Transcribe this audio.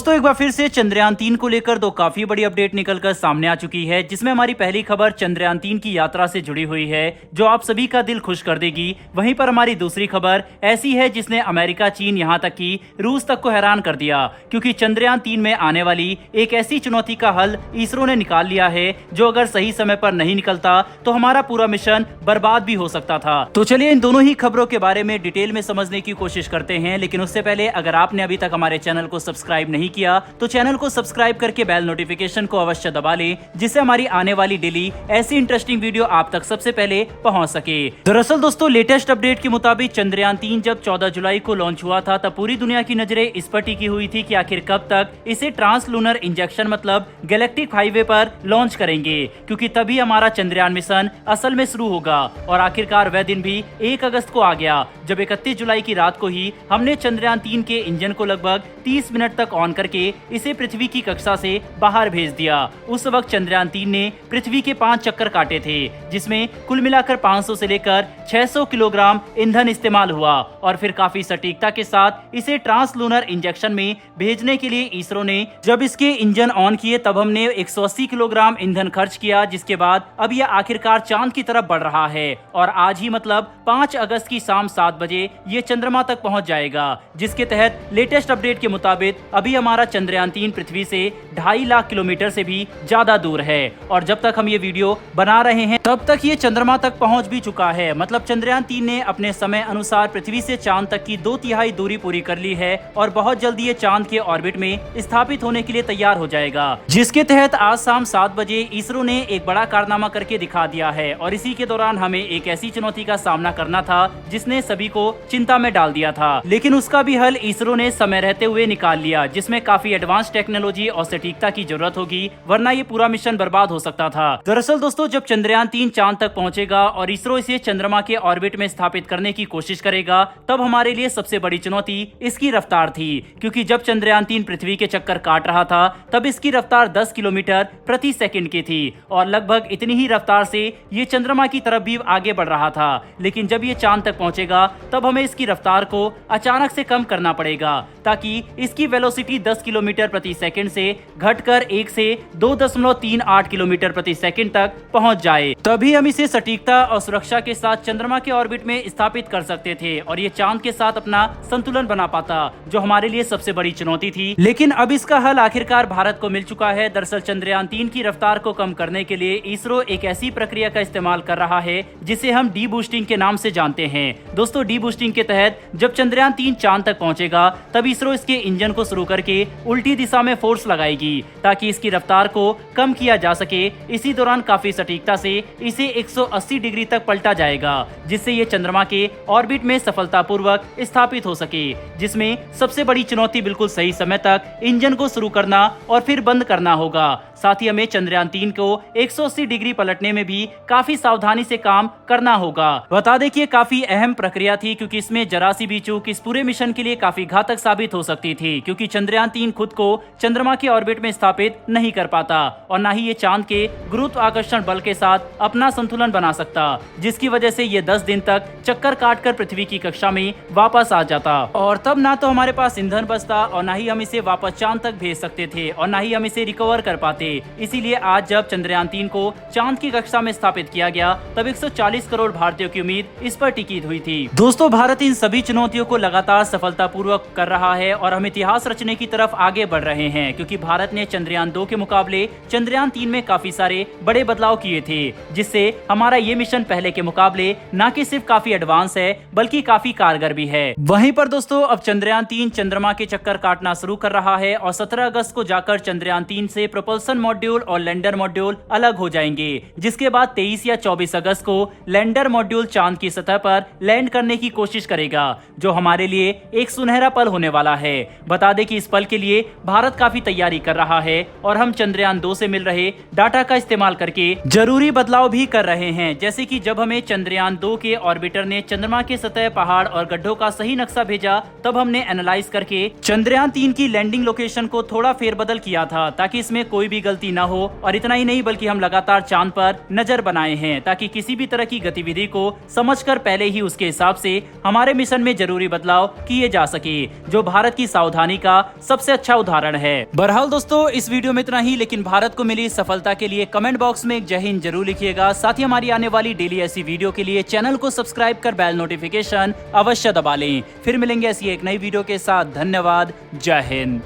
दोस्तों एक बार फिर से चंद्रयान-3 को लेकर दो काफी बड़ी अपडेट निकलकर सामने आ चुकी है, जिसमें हमारी पहली खबर चंद्रयान-3 की यात्रा से जुड़ी हुई है जो आप सभी का दिल खुश कर देगी। वहीं पर हमारी दूसरी खबर ऐसी है जिसने अमेरिका, चीन, यहां तक कि रूस तक को हैरान कर दिया, क्योंकि चंद्रयान-3 में आने वाली एक ऐसी चुनौती का हल इसरो ने निकाल लिया है जो अगर सही समय पर नहीं निकलता तो हमारा पूरा मिशन बर्बाद भी हो सकता था। तो चलिए इन दोनों ही खबरों के बारे में डिटेल में समझने की कोशिश करते हैं, लेकिन उससे पहले अगर आपने अभी तक हमारे चैनल को सब्सक्राइब नहीं किया तो चैनल को सब्सक्राइब करके बेल नोटिफिकेशन को अवश्य दबा लें, जिससे हमारी आने वाली डेली ऐसी इंटरेस्टिंग वीडियो आप तक सबसे पहले पहुंच सके। दरअसल दोस्तों लेटेस्ट अपडेट के मुताबिक चंद्रयान-3 जब 14 जुलाई को लॉन्च हुआ था तब पूरी दुनिया की नजरें इस पर टिकी हुई थी कि आखिर कब तक इसे ट्रांसलूनर इंजेक्शन मतलब गैलेक्टिक हाईवे पर लॉन्च करेंगे, क्योंकि तभी हमारा चंद्रयान मिशन असल में शुरू होगा। और आखिरकार वह दिन भी 1 अगस्त को आ गया जब 31 जुलाई की रात को ही हमने चंद्रयान-3 के इंजन को लगभग 30 मिनट तक ऑन करके इसे पृथ्वी की कक्षा से बाहर भेज दिया। उस वक्त चंद्रयान-3 ने पृथ्वी के 5 चक्कर काटे थे, जिसमें कुल मिलाकर 500 से लेकर 600 किलोग्राम ईंधन इस्तेमाल हुआ। और फिर काफी सटीकता के साथ इसे ट्रांसलूनर इंजेक्शन में भेजने के लिए इसरो ने जब इसके इंजन ऑन किए तब हमने 180 किलोग्राम ईंधन खर्च किया, जिसके बाद अब यह आखिरकार चांद की तरफ बढ़ रहा है और आज ही मतलब 5 अगस्त की शाम 7 बजे ये चंद्रमा तक पहुंच जाएगा, जिसके तहत लेटेस्ट अपडेट के मुताबिक अभी हमारा चंद्रयान-3 पृथ्वी से 2.5 लाख किलोमीटर से भी ज्यादा दूर है। और जब तक हम ये वीडियो बना रहे हैं तब तक ये चंद्रमा तक पहुंच भी चुका है। मतलब चंद्रयान-3 ने अपने समय अनुसार पृथ्वी से चांद तक की 2/3 दूरी पूरी कर ली है और बहुत जल्दी ये चांद के ऑर्बिट में स्थापित होने के लिए तैयार हो जाएगा, जिसके तहत आज शाम 7 बजे इसरो ने एक बड़ा कारनामा करके दिखा दिया है। और इसी के दौरान हमें एक ऐसी चुनौती का सामना करना था जिसने सभी को चिंता में डाल दिया था, लेकिन उसका भी हल इसरो ने समय रहते हुए निकाल लिया, जिसमें काफी एडवांस टेक्नोलॉजी और सटीकता की जरूरत होगी, वरना ये पूरा मिशन बर्बाद हो सकता था। दरअसल दोस्तों जब चंद्रयान-3 चांद तक पहुंचेगा और इसरो इसे चंद्रमा के ऑर्बिट में स्थापित करने की कोशिश करेगा, तब हमारे लिए सबसे बड़ी चुनौती इसकी रफ्तार थी, क्योंकि जब चंद्रयान-3 पृथ्वी के चक्कर काट रहा था तब इसकी रफ्तार 10 किलोमीटर प्रति सेकंड की थी और लगभग इतनी ही रफ्तार से ये चंद्रमा की तरफ भी आगे बढ़ रहा था। लेकिन जब ये चांद तक पहुंचेगा तब हमें इसकी रफ्तार को अचानक से कम करना पड़ेगा, ताकि इसकी वेलोसिटी 10 किलोमीटर प्रति सेकंड से घटकर 1 से 2.38 किलोमीटर प्रति सेकंड तक पहुंच जाए। तभी हम इसे सटीकता और सुरक्षा के साथ चंद्रमा के ऑर्बिट में स्थापित कर सकते थे और ये चांद के साथ अपना संतुलन बना पाता, जो हमारे लिए सबसे बड़ी चुनौती थी। लेकिन अब इसका हल आखिरकार भारत को मिल चुका है। दरअसल चंद्रयान-3 की रफ्तार को कम करने के लिए इसरो एक ऐसी प्रक्रिया का इस्तेमाल कर रहा है जिसे हम डी बूस्टिंग के नाम से जानते हैं। दोस्तों डी बूस्टिंग के तहत जब चंद्रयान-3 चांद तक पहुंचेगा तब इसरो इसके इंजन को शुरू करके उल्टी दिशा में फोर्स लगाएगी ताकि इसकी रफ्तार को कम किया जा सके। इसी दौरान काफी सटीकता से इसे 180 डिग्री तक पलटा जाएगा, जिससे ये चंद्रमा के ऑर्बिट में सफलतापूर्वक स्थापित हो सके, जिसमें सबसे बड़ी चुनौती बिल्कुल सही समय तक इंजन को शुरू करना और फिर बंद करना होगा। साथ ही हमें चंद्रयान-3 को 180 डिग्री पलटने में भी काफी सावधानी से काम करना होगा। बता दें कि ये काफी अहम प्रक्रिया थी, क्योंकि इसमें जरा सी भी चूक इस पूरे मिशन के लिए काफी घातक साबित हो सकती थी, क्योंकि चंद्रयान-3 खुद को चंद्रमा के ऑर्बिट में स्थापित नहीं कर पाता और न ही ये चांद के गुरुत्वाकर्षण बल के साथ अपना संतुलन बना सकता, जिसकी वजह से ये 10 दिन तक चक्कर काटकर पृथ्वी की कक्षा में वापस आ जाता और तब ना तो हमारे पास ईंधन बचता और न ही हम इसे वापस चांद तक भेज सकते थे और न ही हम इसे रिकवर कर पाते। इसीलिए आज जब चंद्रयान-3 को चांद की कक्षा में स्थापित किया गया तब 140 करोड़ भारतीयों की उम्मीद इस पर टिकी हुई थी। दोस्तों भारत इन सभी चुनौतियों को लगातार सफलतापूर्वक कर रहा है और हम इतिहास रचने की तरफ आगे बढ़ रहे हैं, क्योंकि भारत ने चंद्रयान-2 के मुकाबले चंद्रयान-3 में काफी सारे बड़े बदलाव किए थे, जिससे हमारा ये मिशन पहले के मुकाबले न कि सिर्फ काफी एडवांस है बल्कि काफी कारगर भी है। वहीं पर दोस्तों अब चंद्रयान-3 चंद्रमा के चक्कर काटना शुरू कर रहा है और 17 अगस्त को जाकर चंद्रयान-3 से प्रोपल्सन मॉड्यूल और लैंडर मॉड्यूल अलग हो जाएंगे, जिसके बाद 23 या 24 अगस्त को लैंडर मॉड्यूल चांद की सतह पर लैंड करने की कोशिश करेगा, जो हमारे लिए एक सुनहरा पल होने वाला है। बता दें कि इस पल के लिए भारत काफी तैयारी कर रहा है और हम चंद्रयान-2 से मिल रहे डाटा का इस्तेमाल करके जरूरी बदलाव भी कर रहे हैं, जैसे कि जब हमें चंद्रयान-2 के ऑर्बिटर ने चंद्रमा के सतह, पहाड़ और गड्ढों का सही नक्शा भेजा, तब हमने एनालाइज करके चंद्रयान-3 की लैंडिंग लोकेशन को थोड़ा फेरबदल किया था ताकि इसमें कोई भी गलती न हो। और इतना ही नहीं बल्कि हम लगातार चांद पर नजर बनाए हैं ताकि किसी भी तरह की गतिविधि को समझकर पहले ही उसके हिसाब से हमारे मिशन में जरूरी बदलाव किए जा सके, जो भारत की सावधानी का सबसे अच्छा उदाहरण है। बहरहाल दोस्तों, इस वीडियो में इतना ही, लेकिन भारत को मिली सफलता के लिए कमेंट बॉक्स में एक जय हिंद जरूर लिखिएगा। साथ ही हमारी आने वाली डेली ऐसी वीडियो के लिए चैनल को सब्सक्राइब कर बेल नोटिफिकेशन अवश्य दबा लें। फिर मिलेंगे ऐसी एक नई वीडियो के साथ। धन्यवाद। जय हिंद।